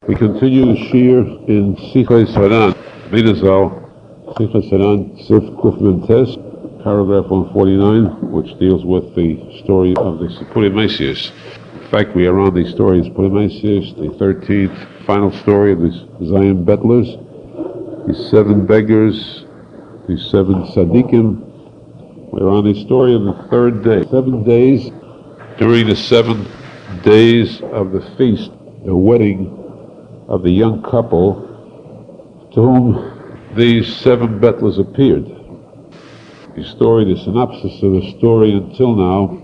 We continue the shir in Sychos HaRan, Arizal, Sychos HaRan, Sif Kuf Mentes, paragraph 149, which deals with the story of the Tikuney Zohar. In fact, we are on the story of Tikuney Zohar, the 13th final story of the Zion Bettlers, the 7 beggars, the 7 tzadikim. We're on the story of the 3rd day. 7 days, during the 7 days of the feast, the wedding of the young couple to whom these 7 bettlers appeared. The story, the synopsis of the story until now,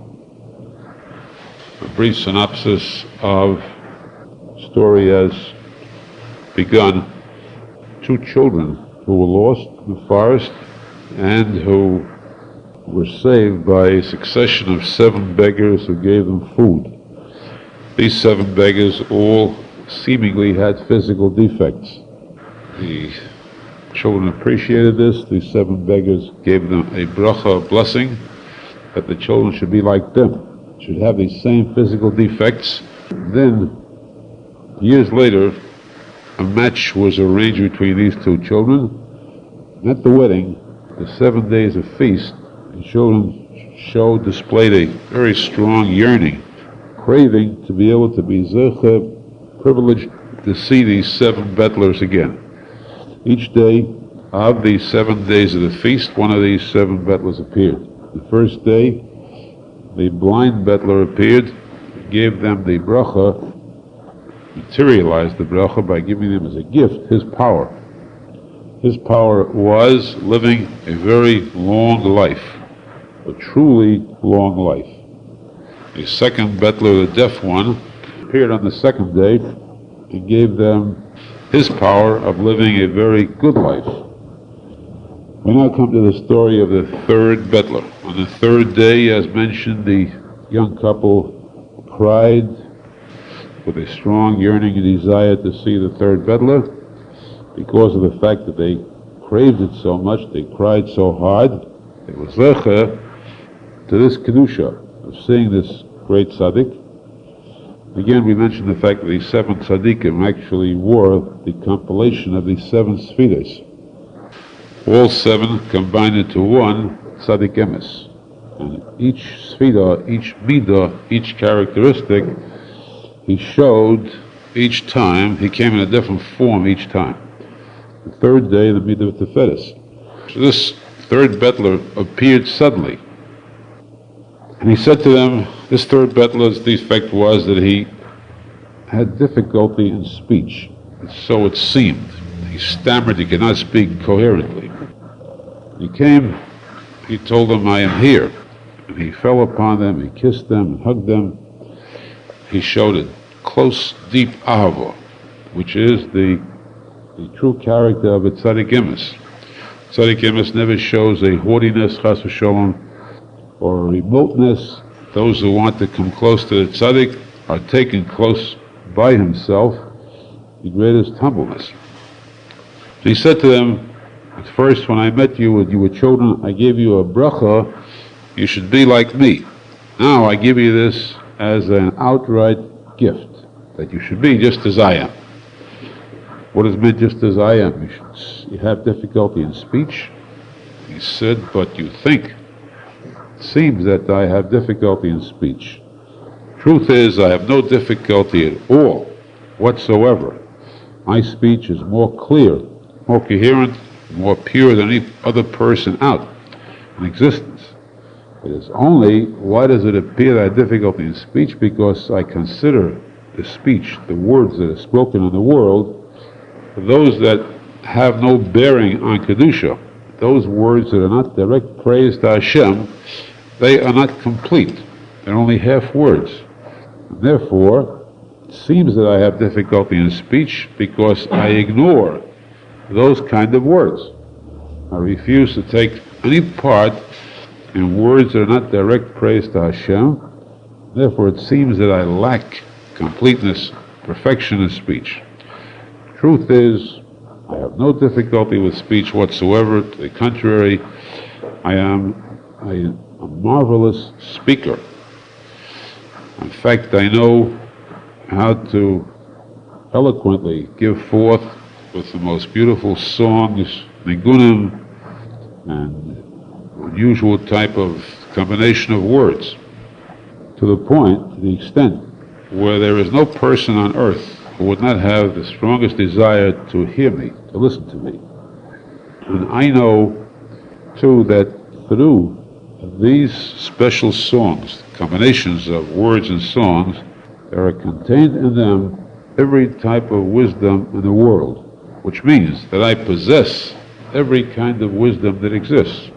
a brief synopsis of the story has begun. 2 children who were lost in the forest and who were saved by a succession of 7 beggars who gave them food. These 7 beggars all seemingly had physical defects. The children appreciated this. These 7 beggars gave them a bracha, a blessing, that the children should be like them, should have these same physical defects. Then, years later, a match was arranged between these 2 children. And at the wedding, the 7 days of feast, the children displayed a very strong yearning, craving to be able to be privileged to see these 7 bettlers again. Each day of these 7 days of the feast, one of these 7 bettlers appeared. The first day, the blind bettler appeared, gave them the bracha, materialized the bracha by giving them as a gift his power. His power was living a very long life, a truly long life. The second bettler, the deaf one, appeared on the 2nd day and gave them his power of living a very good life. We now come to the story of the 3rd bettler. On the 3rd day, as mentioned, the young couple cried with a strong yearning and desire to see the 3rd bettler. Because of the fact that they craved it so much, they cried so hard, they were zecher to this kedusha of seeing this great tzadik. Again, we mentioned the fact that these 7 tzadikim actually were the compilation of these 7 sfidas. All 7 combined into one tzadik emes. And each sfida, each midah, each characteristic, he showed each time, he came in a different form each time. The 3rd day, the midah of Tefedes. So this 3rd bettler appeared suddenly. And he said to them, this 3rd bettler's defect was that he had difficulty in speech. So it seemed. He stammered, he could not speak coherently. He came, he told them, I am here. And he fell upon them, he kissed them, and hugged them. He showed a close, deep ahava, which is the true character of a tzadik emes. Tzadik emes never shows a haughtiness, chas v'sholom, or a remoteness. Those who want to come close to the tzaddik are taken close by himself, the greatest humbleness. So he said to them, at first when I met you when you were children, I gave you a bracha, you should be like me. Now I give you this as an outright gift, that you should be just as I am. What is meant just as I am? You have difficulty in speech. He said, but you think. It seems that I have difficulty in speech. Truth is, I have no difficulty at all, whatsoever. My speech is more clear, more coherent, more pure than any other person out in existence. It is only, why does it appear that I have difficulty in speech? Because I consider the speech, the words that are spoken in the world, those that have no bearing on Kedusha, those words that are not direct praise to Hashem, they are not complete. They're only half words. And therefore, it seems that I have difficulty in speech because I ignore those kind of words. I refuse to take any part in words that are not direct praise to Hashem. Therefore, it seems that I lack completeness, perfection in speech. Truth is, I have no difficulty with speech whatsoever. To the contrary, I am a marvelous speaker. In fact, I know how to eloquently give forth with the most beautiful songs, nigunim, and unusual type of combination of words, to the point, to the extent, where there is no person on earth who would not have the strongest desire to hear me, to listen to me. And I know, too, that through these special songs, combinations of words and songs, there are contained in them every type of wisdom in the world, which means that I possess every kind of wisdom that exists.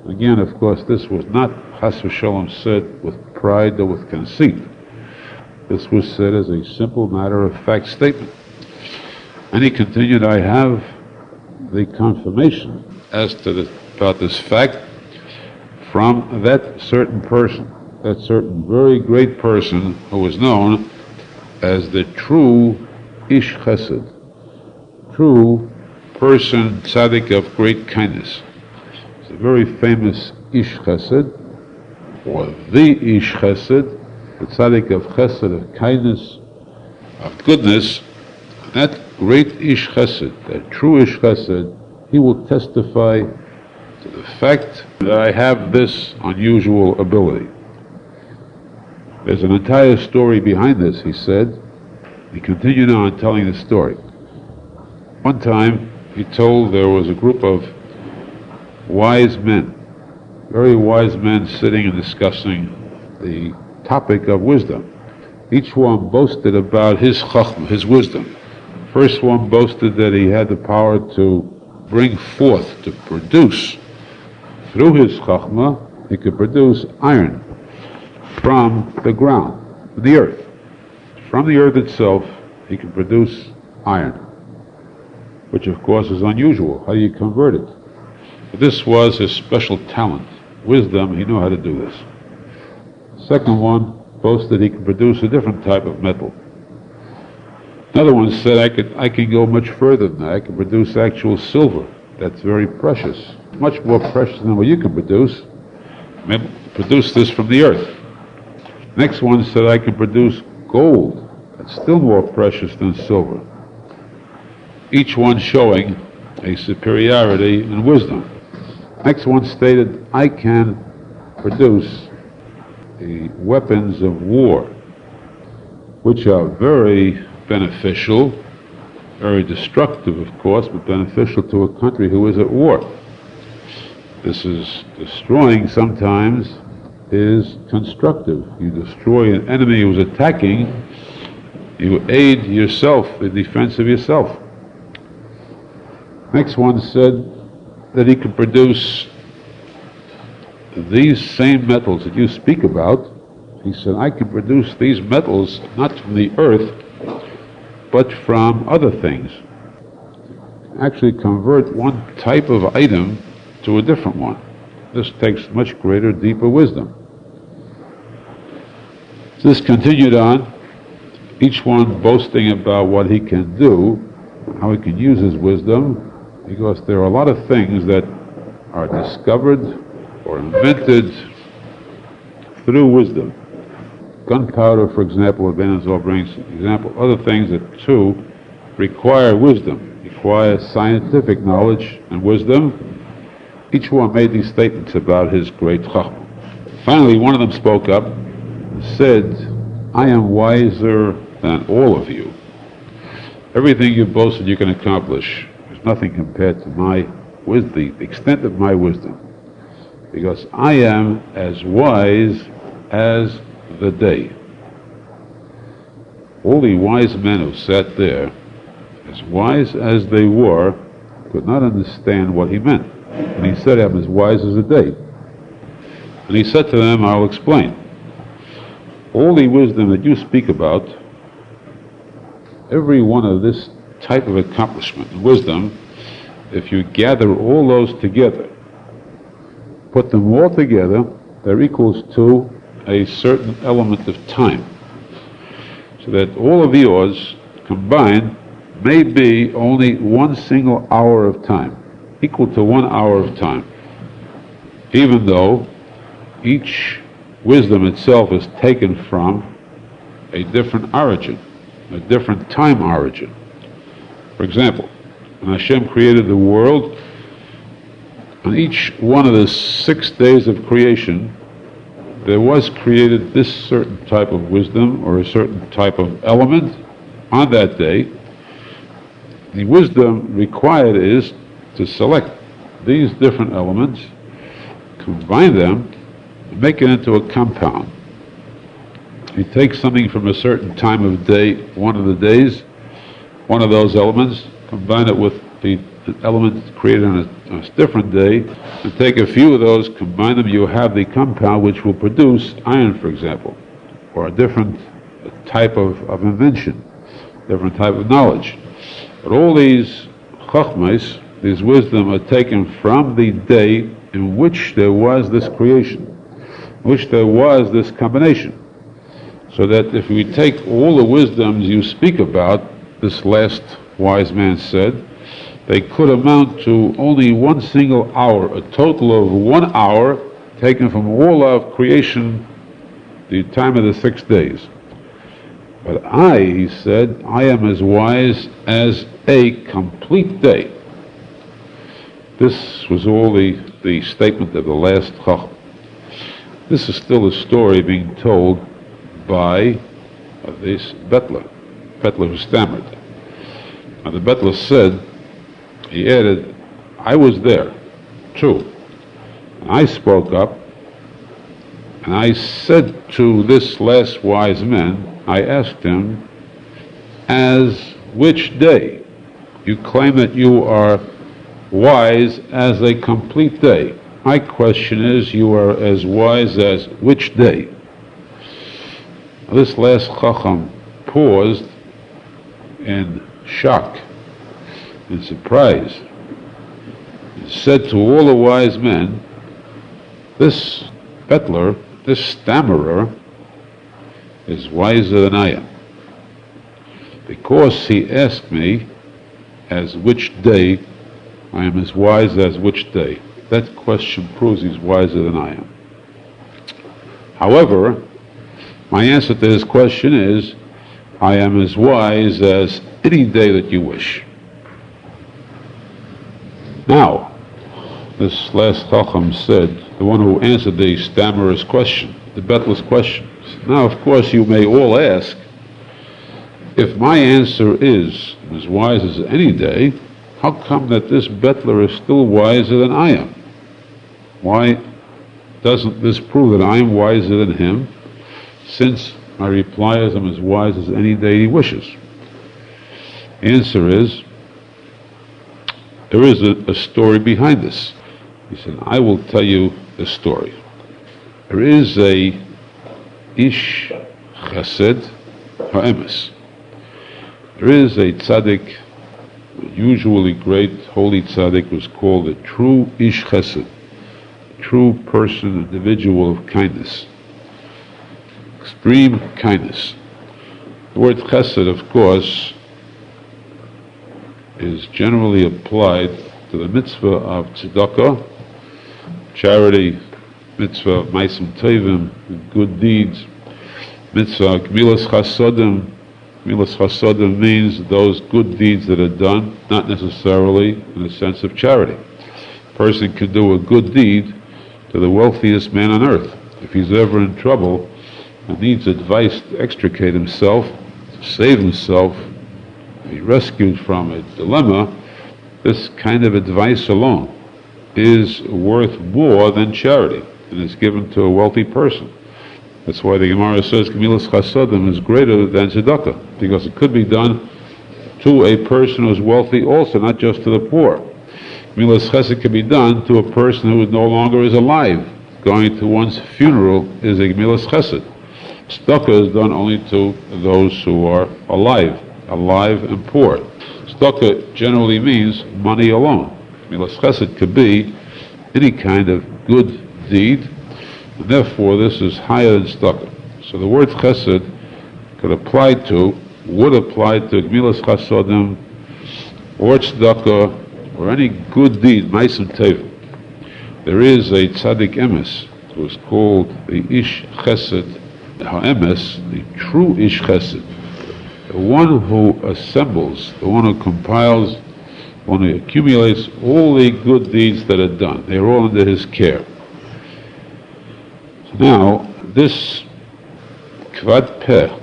Again, of course, this was not Chas v'Shalom said with pride or with conceit. This was said as a simple matter-of-fact statement. And he continued, I have the confirmation about this fact from that certain person, that certain very great person who is known as the true Ish Chesed, true person, tzadik of great kindness. It's a very famous Ish Chesed, or the Ish Chesed, the tzadik of chesed, of kindness, of goodness. That great Ish Chesed, that true Ish Chesed, he will testify to the fact that I have this unusual ability. There's an entire story behind this, he said. He continued on telling the story. One time, he told there was a group of wise men, very wise men, sitting and discussing the topic of wisdom. Each one boasted about his chachma, his wisdom. First one boasted that he had the power to bring forth, to produce, through his chachma, he could produce iron from the ground, from the earth. From the earth itself, he could produce iron, which of course is unusual. How do you convert it? But this was his special talent, wisdom. He knew how to do this. Second one boasted he could produce a different type of metal. Another one said, I can go much further than that. I can produce actual silver. That's very precious, much more precious than what you can produce. Maybe produce this from the earth. Next one said, I can produce gold. That's still more precious than silver. Each one showing a superiority in wisdom. Next one stated, I can produce the weapons of war, which are very beneficial, very destructive, of course, but beneficial to a country who is at war. This is destroying sometimes is constructive. You destroy an enemy who's attacking, you aid yourself in defense of yourself. Next one said that he could produce these same metals that you speak about. He said, I can produce these metals not from the earth, but from other things. Actually convert one type of item to a different one. This takes much greater, deeper wisdom. This continued on, each one boasting about what he can do, how he can use his wisdom, because there are a lot of things that are discovered or invented through wisdom. Gunpowder, for example, Arizal brings an example. Other things that, too, require wisdom, require scientific knowledge and wisdom. Each one made these statements about his great chachma. Finally, one of them spoke up and said, I am wiser than all of you. Everything you boasted you can accomplish is nothing compared to my wisdom, the extent of my wisdom. Because I am as wise as the day. All the wise men who sat there, as wise as they were, could not understand what he meant. And he said, I'm as wise as the day. And he said to them, I'll explain. All the wisdom that you speak about, every one of this type of accomplishment, wisdom, if you gather all those together, put them all together, they're equals to a certain element of time. So that all of yours combined may be only one single hour of time, equal to 1 hour of time, even though each wisdom itself is taken from a different origin. a different time origin. For example, when Hashem created the world, on each one of the 6 days of creation, there was created this certain type of wisdom or a certain type of element on that day. The wisdom required is to select these different elements, combine them, and make it into a compound. You take something from a certain time of day, one of the days, one of those elements, combine it with the element created on a different day, and take a few of those, combine them, you have the compound which will produce iron, for example, or a different type of invention, different type of knowledge. But all these chachmas, these wisdom, are taken from the day in which there was this creation, in which there was this combination. So that if we take all the wisdoms you speak about, this last wise man said, they could amount to only one single hour, a total of 1 hour taken from all of creation, the time of the 6 days. But I, he said, I am as wise as a complete day. This was all the statement of the last Chacham. This is still a story being told by this Bettler who stammered. Now the Bettler said, he added, I was there, too. And I spoke up, and I said to this last wise man, I asked him, as which day? You claim that you are wise as a complete day. My question is, you are as wise as which day? This last Chacham paused in shock, in surprise, and said to all the wise men, this Bettler, this stammerer, is wiser than I am. Because he asked me, as which day, I am as wise as which day. That question proves he's wiser than I am. However, my answer to his question is, I am as wise as any day that you wish. Now, this last Chacham said, the one who answered the stammerer's question, the Bettler's question. Now, of course, you may all ask, if my answer is as wise as any day, how come that this Bettler is still wiser than I am? Why doesn't this prove that I am wiser than him, since my reply is I'm as wise as any day he wishes? The answer is, there is a story behind this. He said, I will tell you the story. There is a ish chesed ha'emes. There is a tzadik, usually great holy tzadik, was called a true ish chesed, a true person, individual of kindness, extreme kindness. The word chesed, of course, is generally applied to the mitzvah of tzedakah, charity, mitzvah of ma'asim tovim, good deeds, mitzvah of gemilas chasodim. Gemilas chasodim means those good deeds that are done, not necessarily in the sense of charity. A person can do a good deed to the wealthiest man on earth. If he's ever in trouble and needs advice to extricate himself, to save himself, be rescued from a dilemma, this kind of advice alone is worth more than charity, and is given to a wealthy person. That's why the Gemara says Gemilas Chasodim is greater than tzedakah, because it could be done to a person who is wealthy also, not just to the poor. Gemilas Chesed can be done to a person who no longer is alive. Going to one's funeral is a Gemilas Chesed. Tzedakah is done only to those who are alive and poor. Tzedakah generally means money alone. Gemilas Chesed could be any kind of good deed, and therefore this is higher than tzedakah. So the word chesed would apply to Gemilas Chasodim, or tzedakah, or any good deed, ma'asim tovim. There is a tzadik emes who is called the ish chesed ha'emes, the true ish chesed. the one who assembles, the one who compiles, the one who accumulates all the good deeds that are done. They're all under his care. Now, this Kvad Peh,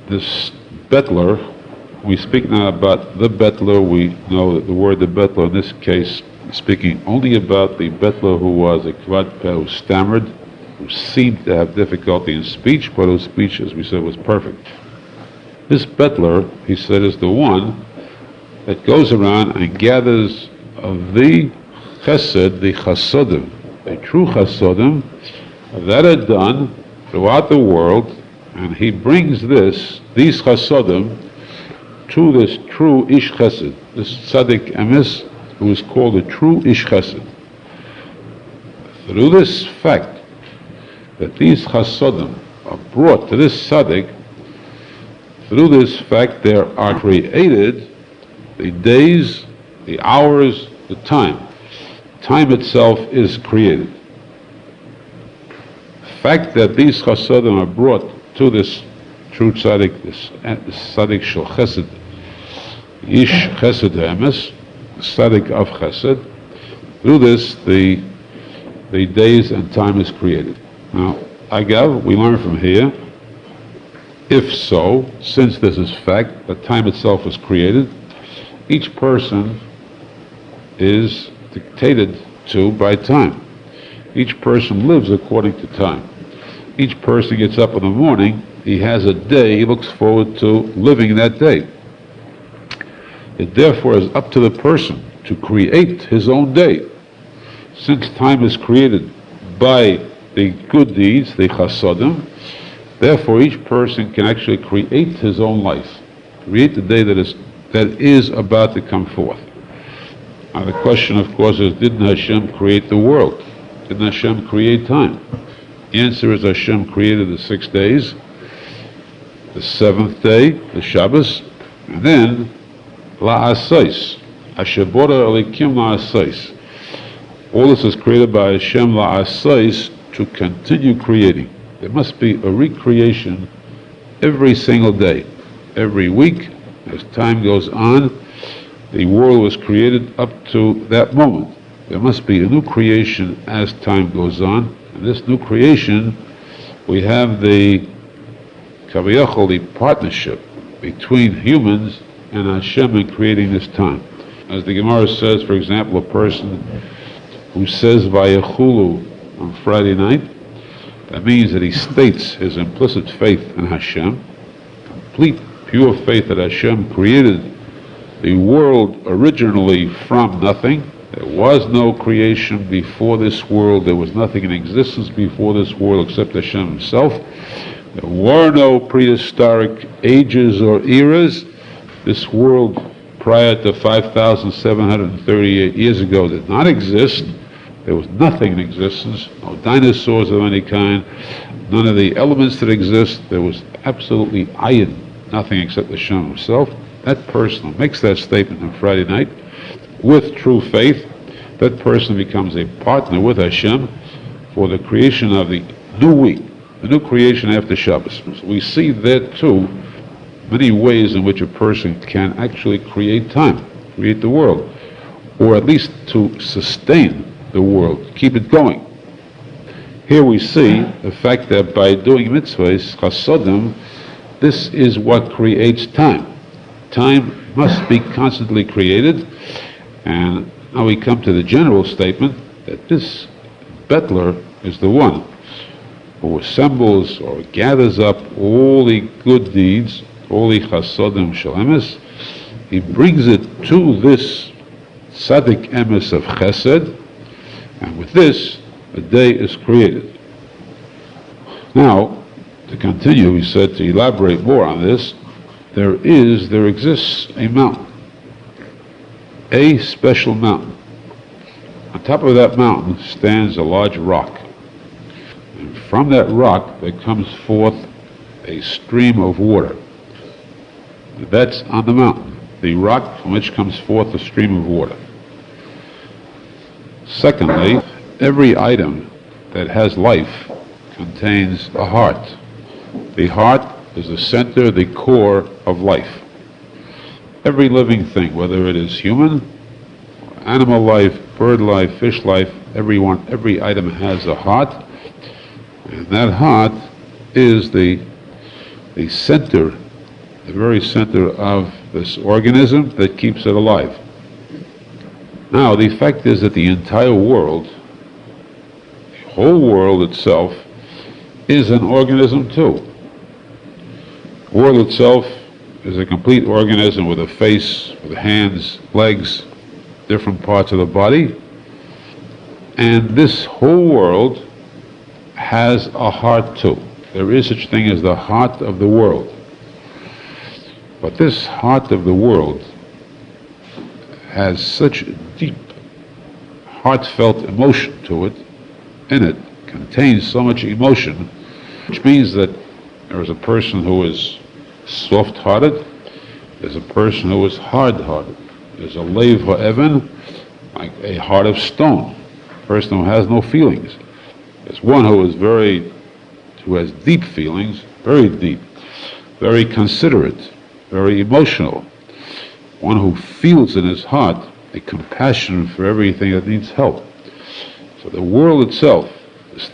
this bettler, we speak now about the bettler. We know that the word the bettler in this case is speaking only about the bettler who was a Kvad Peh, who stammered, who seemed to have difficulty in speech, but whose speech, as we said, was perfect. This bettler, he said, is the one that goes around and gathers of the chesed, the chasodim, the true chasodim that are done throughout the world, and he brings these chasodim, to this true ish chesed, this tzadik emes, who is called a true ish chesed. Through this fact that these chasodim are brought to this tzadik, through this fact there are created the days, the hours, the time. Time itself is created. The fact that these chasodim are brought to this true tzaddik, this tzaddik shel chesed, ish chesed emes, the tzaddik of chesed, through this the days and time is created. Now, agav, we learn from here, if so, since this is fact, that time itself is created, each person is dictated to by time. Each person lives according to time. Each person gets up in the morning, he has a day he looks forward to living that day. It therefore is up to the person to create his own day. Since time is created by the good deeds, the chasodim, therefore each person can actually create his own life, create the day that is about to come forth. Now the question, of course, is, didn't Hashem create the world? Didn't Hashem create time? The answer is Hashem created the 6 days, the 7th day, the Shabbos, and then la'asais, Ashabora elikim la'asais. All this is created by Hashem la'asais, to continue creating. There must be a recreation every single day, every week. As time goes on, the world was created up to that moment. There must be a new creation as time goes on. And this new creation, we have the kaviyachol, the partnership between humans and Hashem in creating this time. As the Gemara says, for example, a person who says vayechulu on Friday night, that means that he states his implicit faith in Hashem, complete pure faith that Hashem created the world originally from nothing. There was no creation before this world. There was nothing in existence before this world except Hashem himself. There were no prehistoric ages or eras. This world prior to 5,738 years ago did not exist. There was nothing in existence, no dinosaurs of any kind, none of the elements that exist. There was absolutely ayin, nothing except Hashem himself. That person who makes that statement on Friday night with true faith, that person becomes a partner with Hashem for the creation of the new week, the new creation after Shabbos. So we see there too many ways in which a person can actually create time, create the world, or at least to sustain the world, keep it going. Here we see the fact that by doing mitzvahs, chasodim, this is what creates time. Time must be constantly created, and now we come to the general statement that this bettler is the one who assembles or gathers up all the good deeds, all the chasodim shel emes. He brings it to this tzadik emes of chesed, and with this, a day is created. Now, to continue, he said, to elaborate more on this, there exists a mountain, a special mountain. On top of that mountain stands a large rock. And from that rock there comes forth a stream of water. That's on the mountain, the rock from which comes forth a stream of water. Secondly, every item that has life contains a heart. The heart is the center, the core of life. Every living thing, whether it is human, animal life, bird life, fish life, every item has a heart, and that heart is the center, the very center of this organism that keeps it alive. Now, the fact is that the entire world, the whole world itself, is an organism too. The world itself is a complete organism with a face, with hands, legs, different parts of the body. And this whole world has a heart too. There is such a thing as the heart of the world. But this heart of the world has such deep, heartfelt emotion to it, in it, contains so much emotion, which means that there is a person who is soft-hearted, there's a person who is hard-hearted. There's a lev ha'evan, like a heart of stone, a person who has no feelings. There's one who has deep feelings, very deep, very considerate, very emotional, one who feels in his heart a compassion for everything that needs help. So the world itself,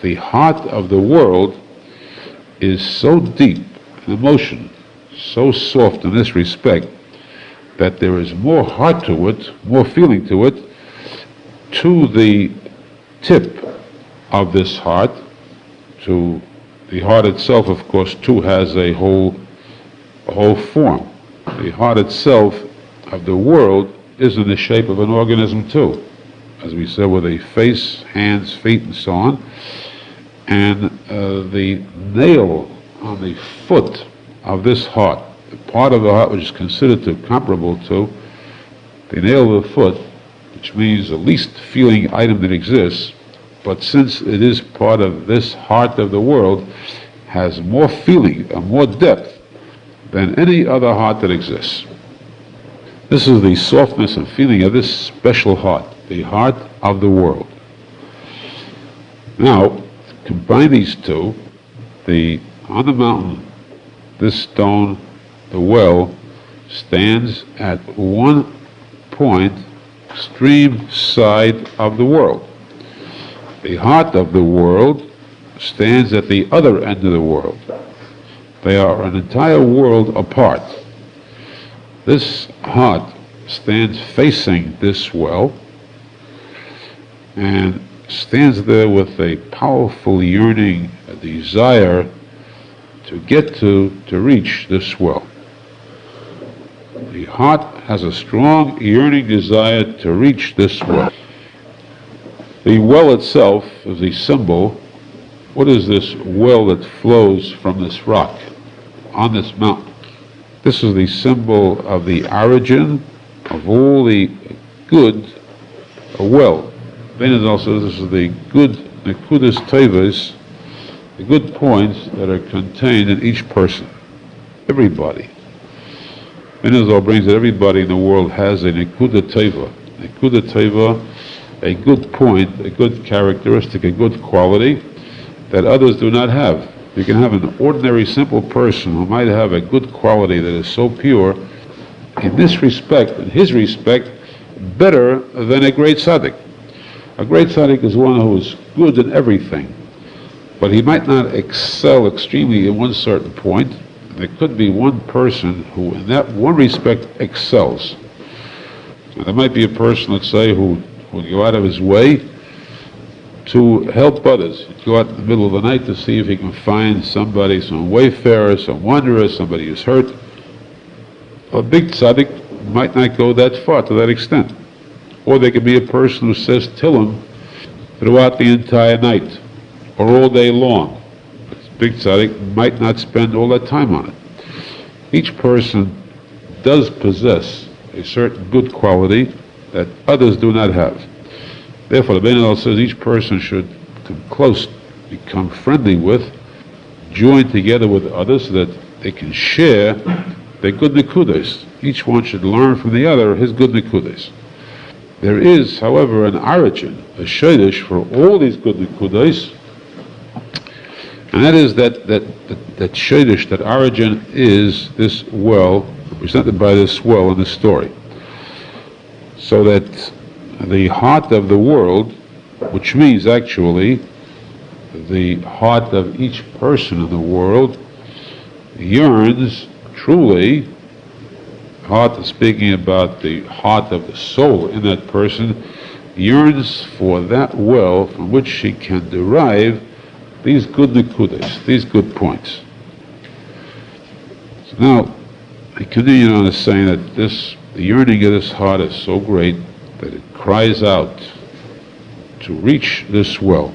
the heart of the world, is so deep in emotion, so soft in this respect, that there is more heart to it, more feeling to it, to the tip of this heart. To the heart itself, of course, too, has a whole form. The heart itself of the world is in the shape of an organism too, as we said, with a face, hands, feet, and so on. And the nail on the foot of this heart, the part of the heart which is considered comparable to the nail of the foot, which means the least feeling item that exists, but since it is part of this heart of the world, has more feeling and more depth than any other heart that exists. This is the softness and feeling of this special heart, the heart of the world. Now, combine these two, on the mountain, this stone, the well, stands at one point, extreme side of the world. The heart of the world stands at the other end of the world. They are an entire world apart. This heart stands facing this well and stands there with a powerful yearning, a desire to get to reach this well. The heart has a strong yearning desire to reach this well. The well itself is a symbol. What is this well that flows from this rock on this mountain? This is the symbol of the origin of all the good, well. Arizal says this is the good nekudas tevas, the good points that are contained in each person, everybody. Arizal brings that everybody in the world has a nekuda teva. Nekuda teva, a good point, a good characteristic, a good quality that others do not have. You can have an ordinary, simple person who might have a good quality that is so pure, in this respect, in his respect, better than a great tzadik. A great tzadik is one who is good in everything, but he might not excel extremely in one certain point. There could be one person who, in that one respect, excels. Now, there might be a person, let's say, who would go out of his way to help others. He'd go out in the middle of the night to see if he can find somebody, some wayfarer, some wanderer, somebody who's hurt. A big tzaddik might not go that far, to that extent. Or there could be a person who says Tillim throughout the entire night, or all day long. This big tzaddik might not spend all that time on it. Each person does possess a certain good quality that others do not have. Therefore, the Arizal says each person should come close, become friendly with, join together with others so that they can share their good nekudas. Each one should learn from the other his good nekudas. There is, however, an origin, a shaydish for all these good nekudas, And that is that Shadish, that origin is this well, represented by this well in the story. So that the heart of the world, which means actually the heart of each person in the world, yearns truly, heart is speaking about the heart of the soul in that person, yearns for that well from which she can derive these good nikudas, these good points. So now, I continue on as saying that the yearning of this heart is so great that it cries out to reach this well.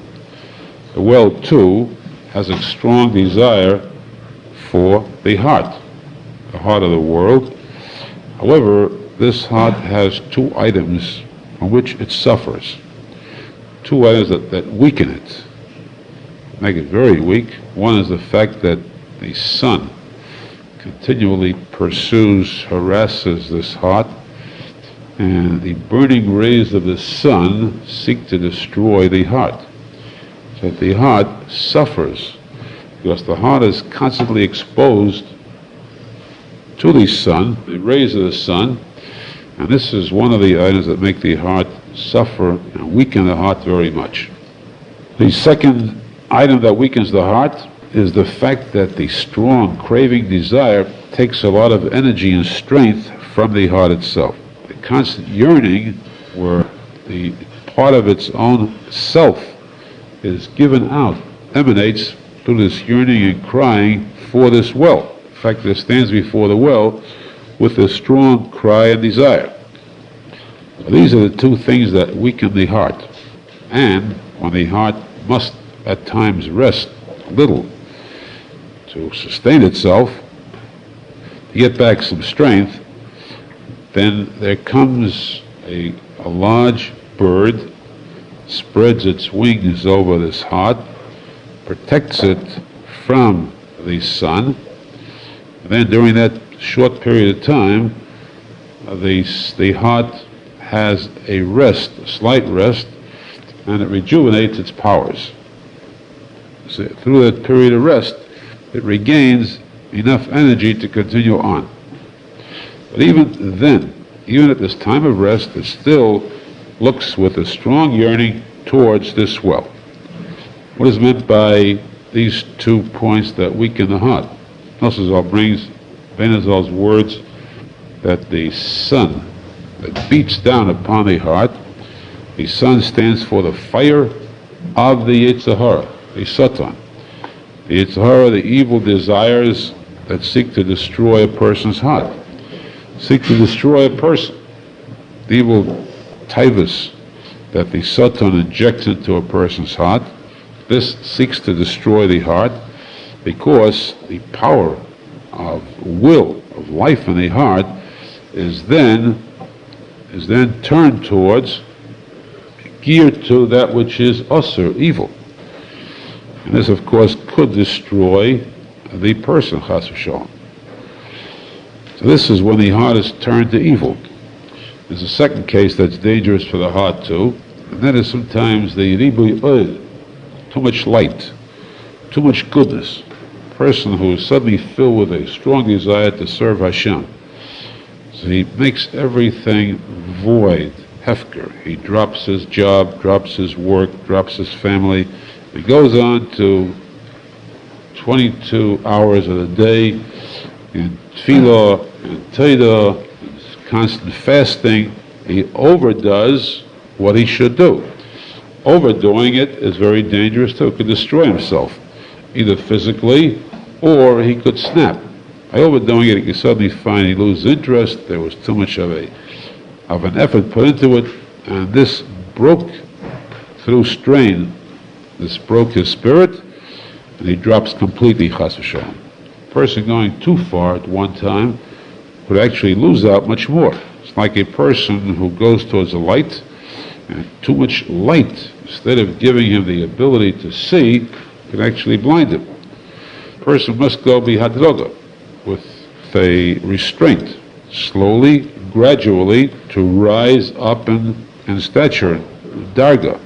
The well, too, has a strong desire for the heart of the world. However, this heart has two items from which it suffers. Two items that weaken it, make it very weak. One is the fact that the sun continually pursues, harasses this heart, and the burning rays of the sun seek to destroy the heart. So that the heart suffers because the heart is constantly exposed to the sun, the rays of the sun, and this is one of the items that make the heart suffer and weaken the heart very much. The second item that weakens the heart is the fact that the strong craving desire takes a lot of energy and strength from the heart itself. The constant yearning, where the part of its own self is given out, emanates through this yearning and crying for this well. In fact, it stands before the well with a strong cry and desire. These are the two things that weaken the heart. And when the heart must at times rest a little to sustain itself, to get back some strength, then there comes a large bird, spreads its wings over this heart, protects it from the sun. Then during that short period of time, the heart has a rest, a slight rest, and it rejuvenates its powers. So through that period of rest, it regains enough energy to continue on. But even then, even at this time of rest, it still looks with a strong yearning towards this well. What is meant by these 2 points that weaken the heart? Arizal brings Arizal's words that the sun that beats down upon the heart, the sun stands for the fire of the Yetzer Hara, the Satan. The Yetzer Hara, the evil desires that seek to destroy a person's heart, seek to destroy a person. The evil taivas that the Satan injects into a person's heart, this seeks to destroy the heart, because the power of will, of life in the heart, is then turned towards, geared to that which is asur, evil. And this, of course, could destroy the person, chas v'shalom. So this is when the heart is turned to evil. There's a second case that's dangerous for the heart too, and that is sometimes the ribui oil, too much light, too much goodness. A person who is suddenly filled with a strong desire to serve Hashem. So he makes everything void, hefker. He drops his job, drops his work, drops his family. He goes on to 22 hours of the day in tefillah, in teidah, constant fasting. He overdoes what he should do. Overdoing it is very dangerous too. It could destroy himself, either physically or he could snap. By overdoing it, he could suddenly find he loses interest. There was too much of an effort put into it, and this broke through strain. This broke his spirit, and he drops completely, chas v'shalom. A person going too far at one time could actually lose out much more. It's like a person who goes towards the light, and too much light, instead of giving him the ability to see, can actually blind him. A person must go bihadroga, with a restraint, slowly, gradually, to rise up in stature, darga.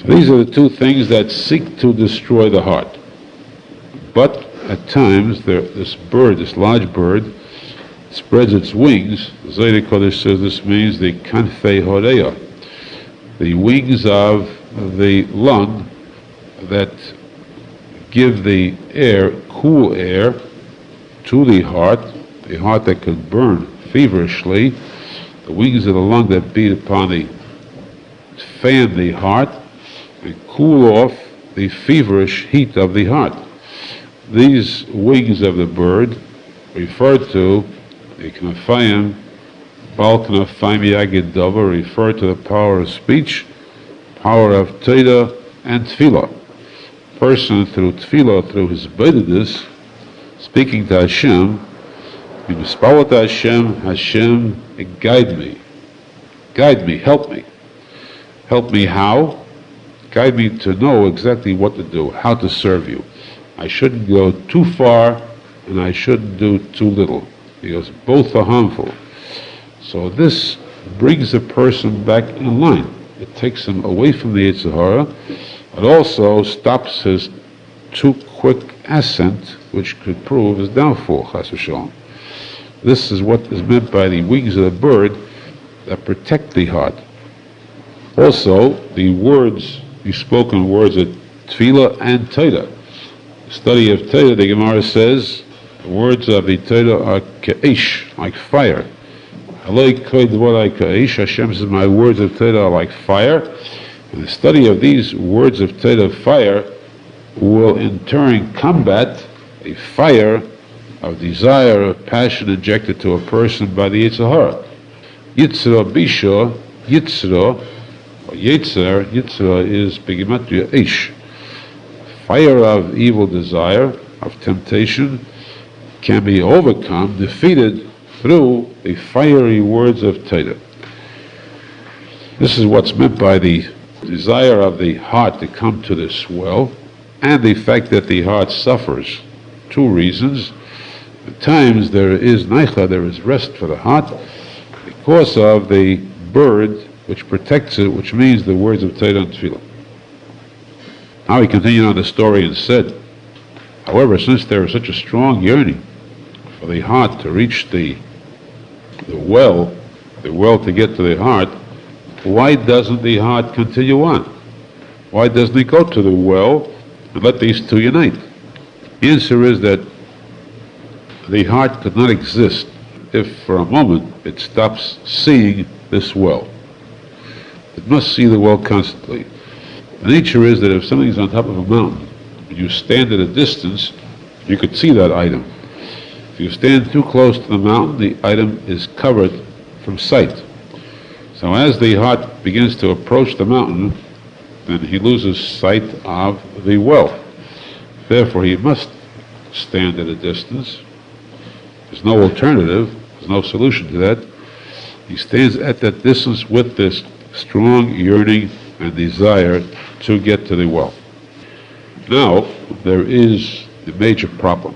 So these are the two things that seek to destroy the heart. But at times, this large bird, spreads its wings. The Zohar Kodesh says this means the kanfei horeya, the wings of the lung that give the air, cool air, to the heart that could burn feverishly, the wings of the lung that beat upon fan the heart and cool off the feverish heat of the heart. These wings of the bird refer to the knafayim, bal knafayim yagid davar, refer to the power of speech, power of Torah and tefillah. Person through tefillah, through his bededus, speaking to Hashem, Mispawat Hashem, Hashem, guide me, help me. Help me how? Guide me to know exactly what to do, how to serve you. I shouldn't go too far, and I shouldn't do too little, because both are harmful. So this brings a person back in line. It takes him away from the Yetzer Hara. It also stops his too quick ascent, which could prove his downfall, chas v'shalom. This is what is meant by the wings of the bird that protect the heart. Also, the spoken words of tefillah and Torah. The study of Torah, the Gemara says, the words of the Torah are ke'ish, like fire. Hashem says, my words of Torah are like fire. And the study of these words of Torah, fire, will in turn combat a fire of desire, of passion injected to a person by the Yetzer Hara. Yitzra Bisha, Yitzra, or Yitzra is Begimatria Ish. Fire of evil desire, of temptation, can be overcome, defeated through the fiery words of Torah. This is what's meant by the desire of the heart to come to this well, and the fact that the heart suffers. Two reasons. At times there is neicha, there is rest for the heart, because of the bird which protects it, which means the words of Torah and Tefillah. Now he continued on the story and said, however, since there is such a strong yearning for the heart to reach the well to get to the heart, why doesn't the heart continue on? Why doesn't it go to the well and let these two unite? The answer is that the heart could not exist if for a moment it stops seeing this well. It must see the well constantly. The nature is that if something's on top of a mountain, and you stand at a distance, you could see that item. If you stand too close to the mountain, the item is covered from sight. So as the heart begins to approach the mountain, then he loses sight of the well. Therefore, he must stand at a distance. There's no alternative. There's no solution to that. He stands at that distance with this strong yearning and desire to get to the well. Now, there is a major problem.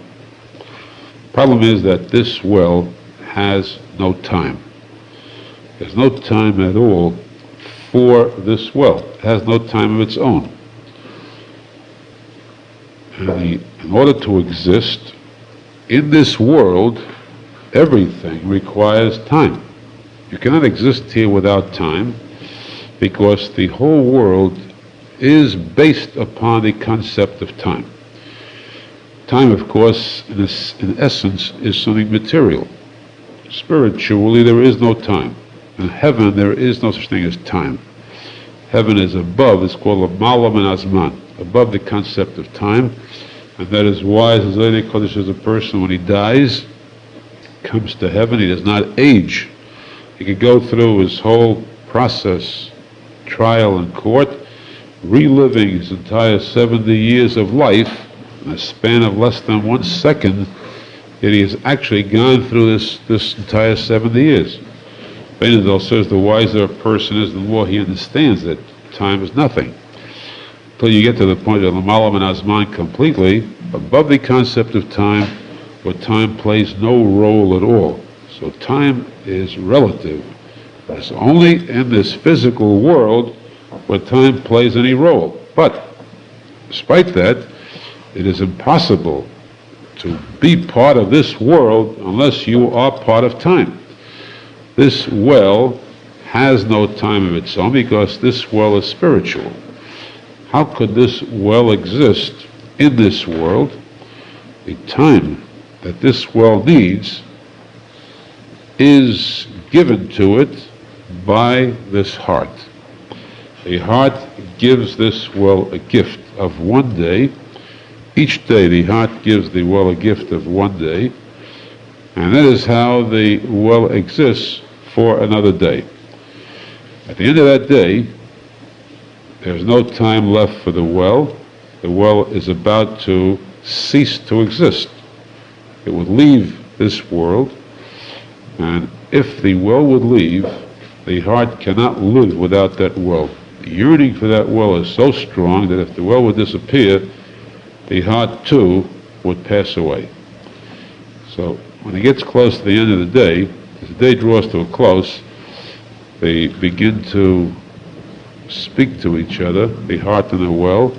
The problem is that this well has no time. There's no time at all for this well. It has no time of its own. And in order to exist in this world, everything requires time. You cannot exist here without time, because the whole world is based upon the concept of time. Time, of course, in essence, is something material. Spiritually, there is no time. In heaven, there is no such thing as time. Heaven is above, it's called Malam and Azman, above the concept of time, and that is why, as Zohar Kodesh says, a person, when he dies, comes to heaven, he does not age. He could go through his whole process, trial in court, reliving his entire 70 years of life in a span of less than 1 second, yet he has actually gone through this entire 70 years. Arizal says the wiser a person is, the more he understands that time is nothing. Until you get to the point of Malam and Azman completely, above the concept of time, where time plays no role at all. So time is relative. It's only in this physical world where time plays any role. But despite that, it is impossible to be part of this world unless you are part of time. This well has no time of its own because this well is spiritual. How could this well exist in this world? The time that this well needs is given to it by this heart. The heart gives this well a gift of one day. Each day the heart gives the well a gift of one day, and that is how the well exists for another day. At the end of that day, there's no time left for the well. The well is about to cease to exist. It would leave this world, and if the well would leave, the heart cannot live without that well. The yearning for that well is so strong that if the well would disappear, the heart too would pass away. So when it gets close to the end of the day, as the day draws to a close, they begin to speak to each other, the heart and the well,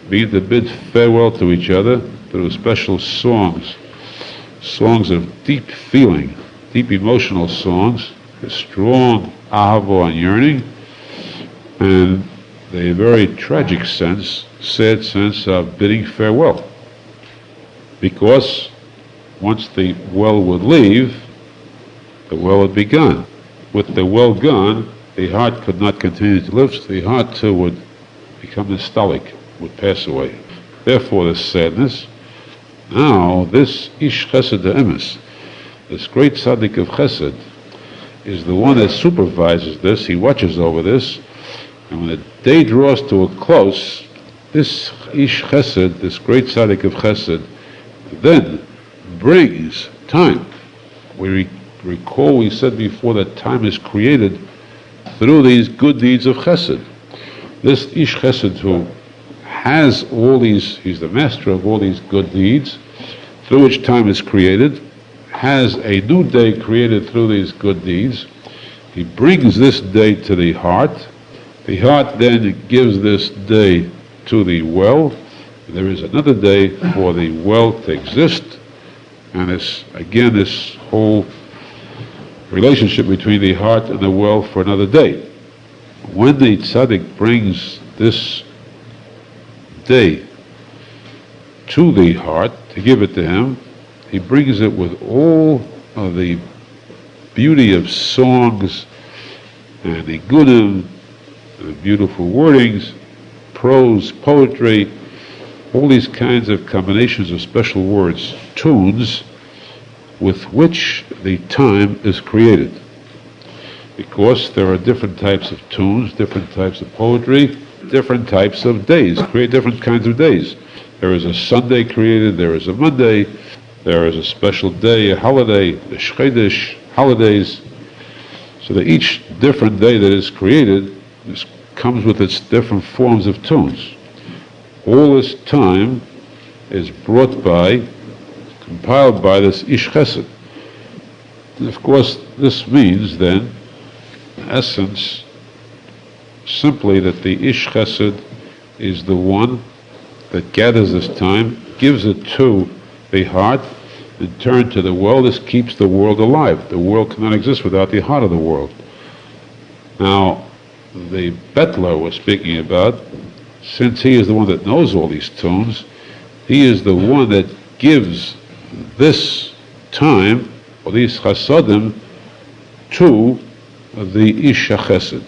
begin to bid farewell to each other through special songs of deep feeling, deep emotional songs, a strong ahava and yearning, and the very tragic sense, sad sense of bidding farewell. Because once the well would leave, the well would be gone. With the well gone, the heart could not continue to live, so the heart too would become nostalgic, would pass away. Therefore, this sadness. Now, this Ish Chesed Emes, this great tzadik of Chesed, is the one that supervises this. He watches over this, and when the day draws to a close, this Ish Chesed, this great tzadik of Chesed, then brings time. We recall we said before that time is created through these good deeds of Chesed. This Ish Chesed who has all these, he's the master of all these good deeds, through which time is created, has a new day created through these good deeds. He brings this day to the heart. The heart then gives this day to the well. There is another day for the well to exist. And this whole relationship between the heart and the well for another day. When the tzaddik brings this day to the heart, to give it to him, he brings it with all of the beauty of songs and the gunim, the beautiful wordings, prose, poetry, all these kinds of combinations of special words, tunes, with which the time is created. Because there are different types of tunes, different types of poetry, different types of days, create different kinds of days. There is a Sunday created, there is a Monday, there is a special day, a holiday, the Shchedish, holidays. So that each different day that is created comes with its different forms of tunes. All this time is brought by, compiled by this Ish Chesed. And of course, this means then, in essence, simply that the Ish Chesed is the one that gathers this time, gives it to the heart, in turn to the world. This keeps the world alive. The world cannot exist without the heart of the world. Now, the Bettler we're speaking about, since he is the one that knows all these tunes, he is the one that gives this time, or these chasadim, to the Ish Chesed.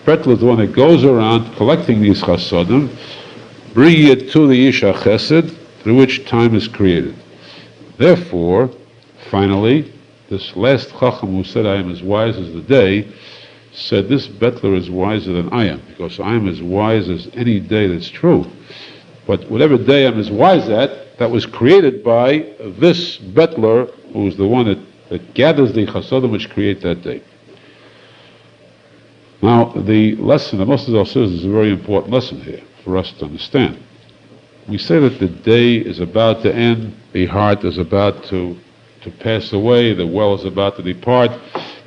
Bettler is the one that goes around collecting these chasadim, bringing it to the Ish Chesed, through which time is created. Therefore, finally, this last Chacham who said, I am as wise as the day, said this Bettler is wiser than I am, because I am as wise as any day that's true. But whatever day I'm as wise at, that was created by this Bettler, who is the one that gathers the chasadim which create that day. Now, the lesson, the Moshe Feinstein says, is a very important lesson here for us to understand. We say that the day is about to end, the heart is about to pass away, the well is about to depart,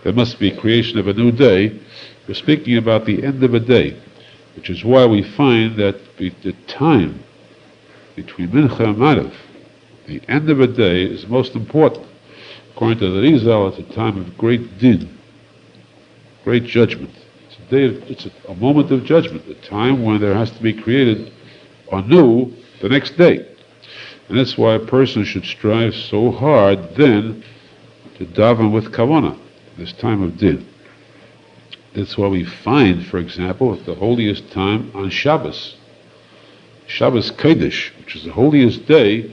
there must be creation of a new day. We're speaking about the end of a day. which is why we find that the time between Mincha and Maariv, the end of a day, is most important. According to the Arizal, it's a time of great din, great judgment. It's a moment of judgment, a time when there has to be created anew the next day. And that's why a person should strive so hard then to daven with kavanah, this time of din. That's why we find, for example, the holiest time on Shabbos. Shabbos Kodesh, which is the holiest day,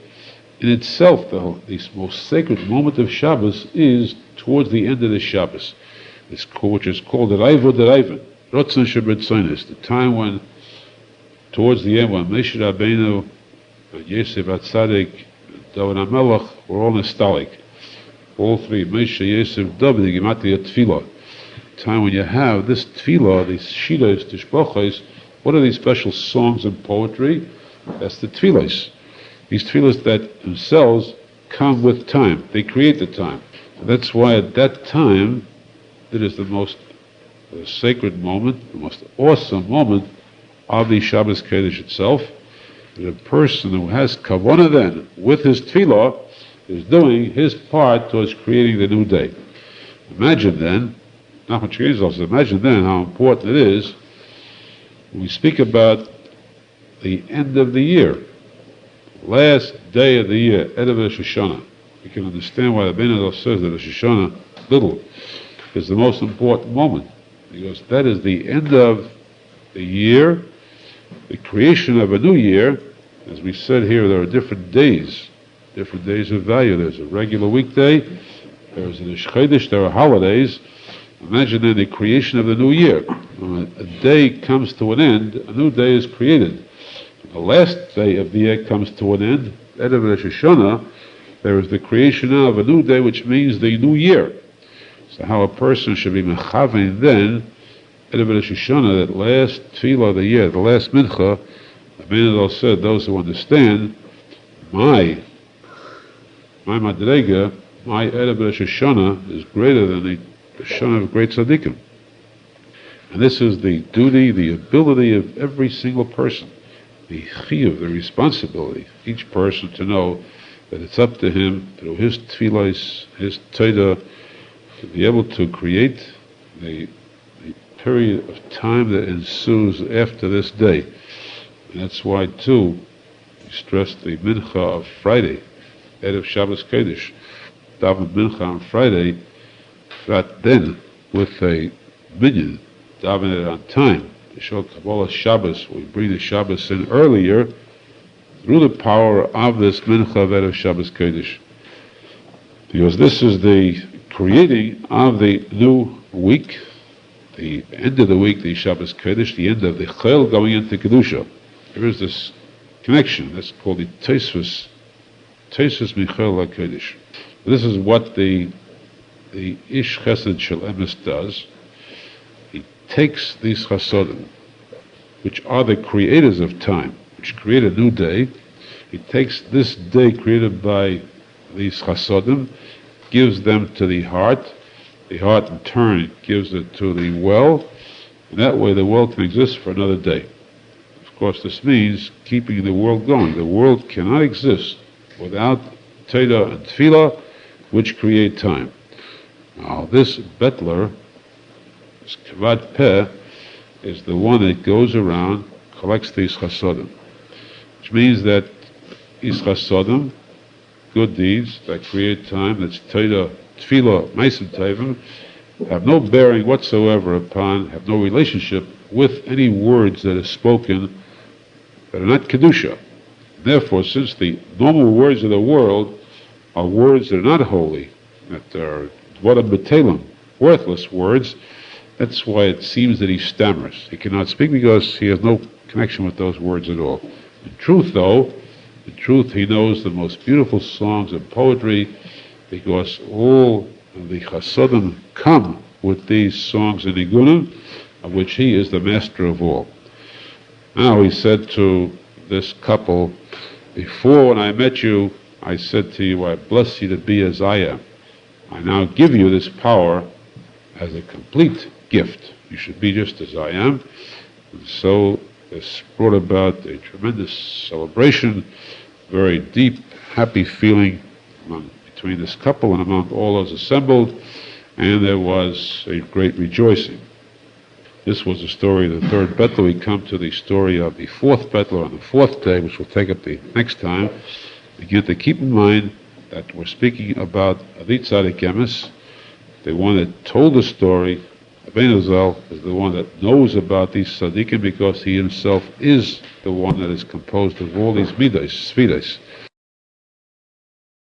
in itself, the most sacred moment of Shabbos is towards the end of the Shabbos, which is called the Raiva Deraiva, Rotzen Shebetzonis, the time when, towards the end, when Moshe Rabbeinu, Yosef HaTzadik, David HaMelech were all nostalgic. All three, Moshe, Yosef, David, the Gematria Tefillah. Time when you have this Tefillah, these Shilos, Tishbochos. What are these special songs and poetry? That's the Tefillos. These Tefillos that themselves come with time. They create the time. So that's why at that time, it is the most sacred moment, the most awesome moment of the Shabbos Kodesh itself. The person who has kavanah then, with his tefillah, is doing his part towards creating the new day. Imagine then, imagine then how important it is when we speak about the end of the year, last day of the year, Erev Rosh Hashanah. You can understand why the Beggars says that Rosh Hashanah little is the most important moment, because that is the end of the year, the creation of a new year. As we said here, there are different days of value. There's a regular weekday, there's a Chodesh, there are holidays. Imagine then the creation of the new year. When a day comes to an end, a new day is created. The last day of the year comes to an end, Erev Rosh Hashanah, there is the creation of a new day, which means the new year. So how a person should be mechavein then, Erev Rosh Hashanah, that last tefillah of the year, the last mincha, the Menachem said, those who understand, my madrega, my Erev Rosh Hashanah is greater than the Hashanah of great tzaddikim. And this is the duty, the ability of every single person, the chiyuv, the responsibility, each person to know that it's up to him, through his tefillos, his Torah, to be able to create the period of time that ensues after this day. And that's why, too, we stress the mincha of Friday, Erev Shabbos Kodesh, daven mincha on Friday, that then, with a minyan, daven it on time, to show Kabbalah Shabbos, we bring the Shabbos in earlier, through the power of this mincha of Erev Shabbos Kodesh. Because this is the creating of the new week, the end of the week, the Shabbos Kodesh, the end of the Chel going into Kedusha. There is this connection, that's called the Teshuva Michel HaKodesh. This is what the Ish Chesed Shel Emes does. He takes these Chasodim, which are the creators of time, which create a new day. He takes this day created by these Chasodim, gives them to the heart in turn gives it to the well, and that way the world can exist for another day. Of course, this means keeping the world going. The world cannot exist without Torah and Tefillah, which create time. Now, this Betler, this Kavad Peh, is the one that goes around, collects these Chasodim, which means that these Chasodim, good deeds that create time, that's Torah, Tefillah, Meisim Tovim, have no bearing whatsoever upon, have no relationship with any words that are spoken that are not Kedusha. Therefore, since the normal words of the world are words that are not holy, that are Dvarim B'Telem, worthless words, that's why it seems that he stammers. He cannot speak because he has no connection with those words at all. In truth, though, he knows the most beautiful songs and poetry, because all of the Chasodim come with these songs and nigunim, of which he is the master of all. Now he said to this couple, before when I met you, I said to you, I bless you to be as I am. I now give you this power as a complete gift. You should be just as I am. And so this brought about a tremendous celebration, very deep, happy feeling between this couple and among all those assembled, and there was a great rejoicing. This was the story of the third Betel. We come to the story of the fourth Betel on the fourth day, which we'll take up the next time. Again, to keep in mind that we're speaking about the tzadik emes, the one that told the story. Arizal is the one that knows about these tzadikim because he himself is the one that is composed of all these midas, sfidas.